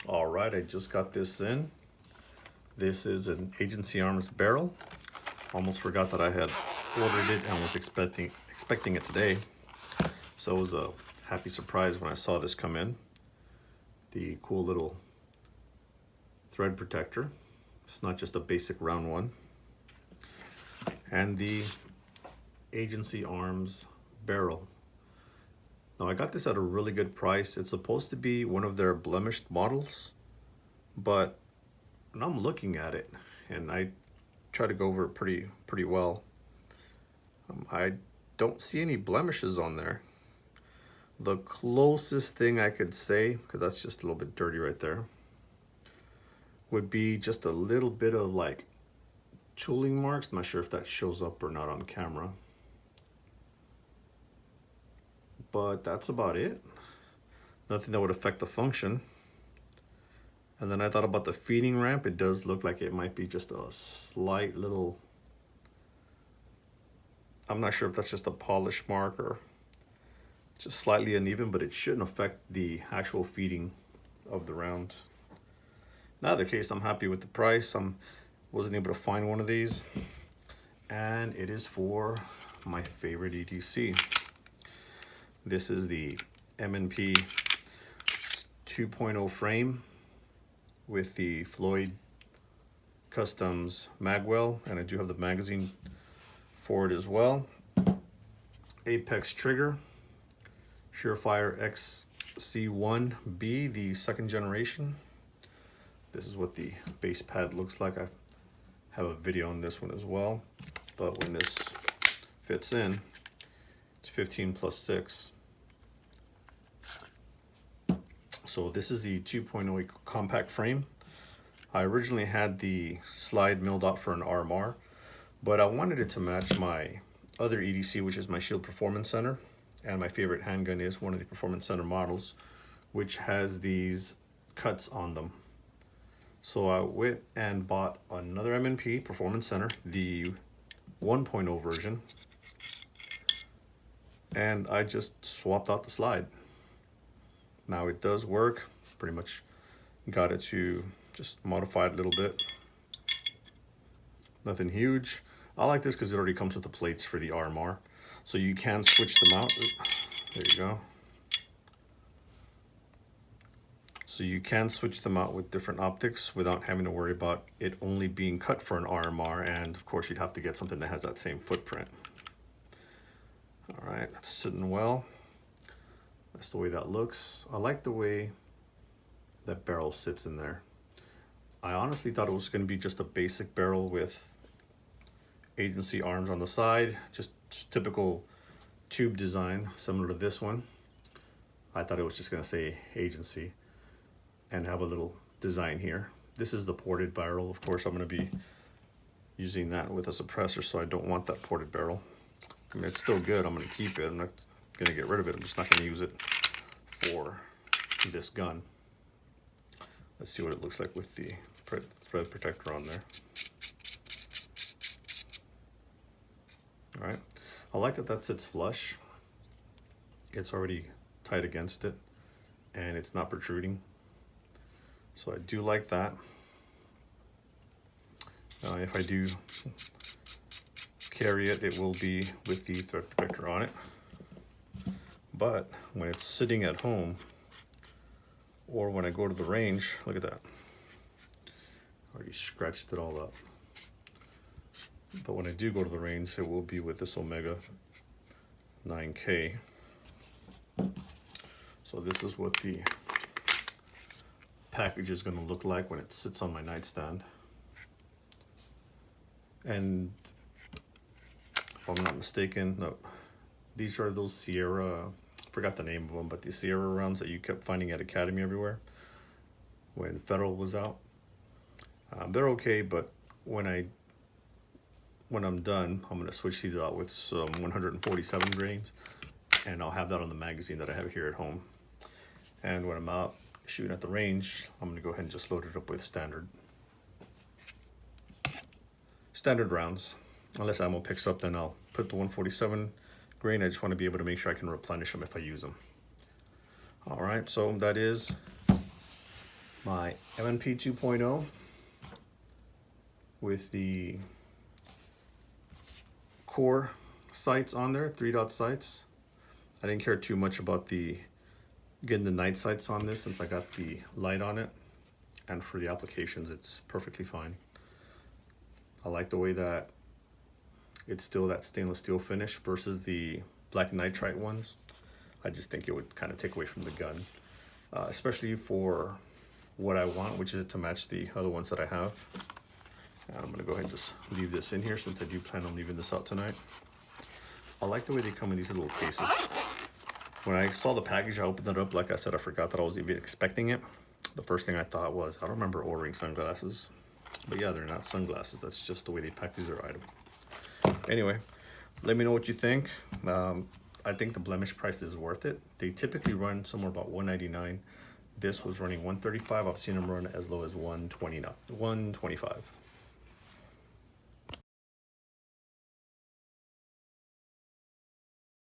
All right, I just got this in. This is an Agency Arms barrel. Almost forgot that I had ordered it and was expecting it today. So it was a happy surprise when I saw this come in. The cool little thread protector. It's not just a basic round one. And the Agency Arms barrel. Now I got this at a really good price. It's supposed to be one of their blemished models, but when I'm looking at it, and I try to go over it pretty well, I don't see any blemishes on there. The closest thing I could say, because that's just a little bit dirty right there, would be just a little bit of like tooling marks. I'm not sure if that shows up or not on camera, but that's about it. Nothing that would affect the function. And then I thought about the feeding ramp. It does look like it might be just a slight little, I'm not sure if that's just a polish mark or just slightly uneven, but it shouldn't affect the actual feeding of the round. In either case, I'm happy with the price. Wasn't able to find one of these, and it is for my favorite EDC. This is the M&P 2.0 frame with the Floyd Customs magwell, and I do have the magazine for it as well. Apex trigger, Surefire XC1B, the second generation. This is what the base pad looks like. I have a video on this one as well, but when this fits in, it's 15 plus 6. So this is the 2.0 compact frame. I originally had the slide milled out for an RMR, but I wanted it to match my other EDC, which is my Shield Performance Center, and my favorite handgun is one of the Performance Center models, which has these cuts on them. So I went and bought another M&P Performance Center, the 1.0 version, and I just swapped out the slide. Now it does work, pretty much got it to just modify it a little bit. Nothing huge. I like this because it already comes with the plates for the RMR. So you can switch them out. There you go. So you can switch them out with different optics without having to worry about it only being cut for an RMR. And of course you'd have to get something that has that same footprint. All right, that's sitting well. That's the way that looks. I like the way that barrel sits in there. I honestly thought it was going to be just a basic barrel with Agency Arms on the side, just typical tube design similar to this one. I thought it was just going to say Agency and have a little design here. This is the ported barrel. Of course, I'm going to be using that with a suppressor, so I don't want that ported barrel. I mean, it's still good. I'm going to keep it. I'm not going to get rid of it. I'm just not going to use it for this gun. Let's see what it looks like with the thread protector on there. All right, I like that that sits flush. It's already tight against it and it's not protruding. So I do like that. If I do carry it, it will be with the thread protector on it. But when it's sitting at home or when I go to the range, look at that. Already scratched it all up. But when I do go to the range, it will be with this Omega 9K. So this is what the package is going to look like when it sits on my nightstand. And if I'm not mistaken, no, these are those Sierra, I forgot the name of them, but the Sierra rounds that you kept finding at Academy everywhere when Federal was out. They're okay, but when I'm done, I'm going to switch these out with some 147 grains, and I'll have that on the magazine that I have here at home. And when I'm out shooting at the range, I'm going to go ahead and just load it up with standard rounds. Unless ammo picks up, then I'll put the 147 grain. I just want to be able to make sure I can replenish them if I use them. All right, so that is my MNP 2.0 with the core sights on there, 3-dot sights. I didn't care too much about getting the night sights on this since I got the light on it, and for the applications it's perfectly fine. I like the way that it's still that stainless steel finish versus the black nitride ones. I just think it would kind of take away from the gun, especially for what I want, which is to match the other ones that I have. And I'm gonna go ahead and just leave this in here since I do plan on leaving this out tonight. I like the way they come in these little cases. When I saw the package, I opened it up. Like I said, I forgot that I was even expecting it. The first thing I thought was, I don't remember ordering sunglasses. But yeah, they're not sunglasses. That's just the way they package their item. Anyway, let me know what you think. I think the blemish price is worth it. They typically run somewhere about $199. This was running $135. I've seen them run as low as $120, $125.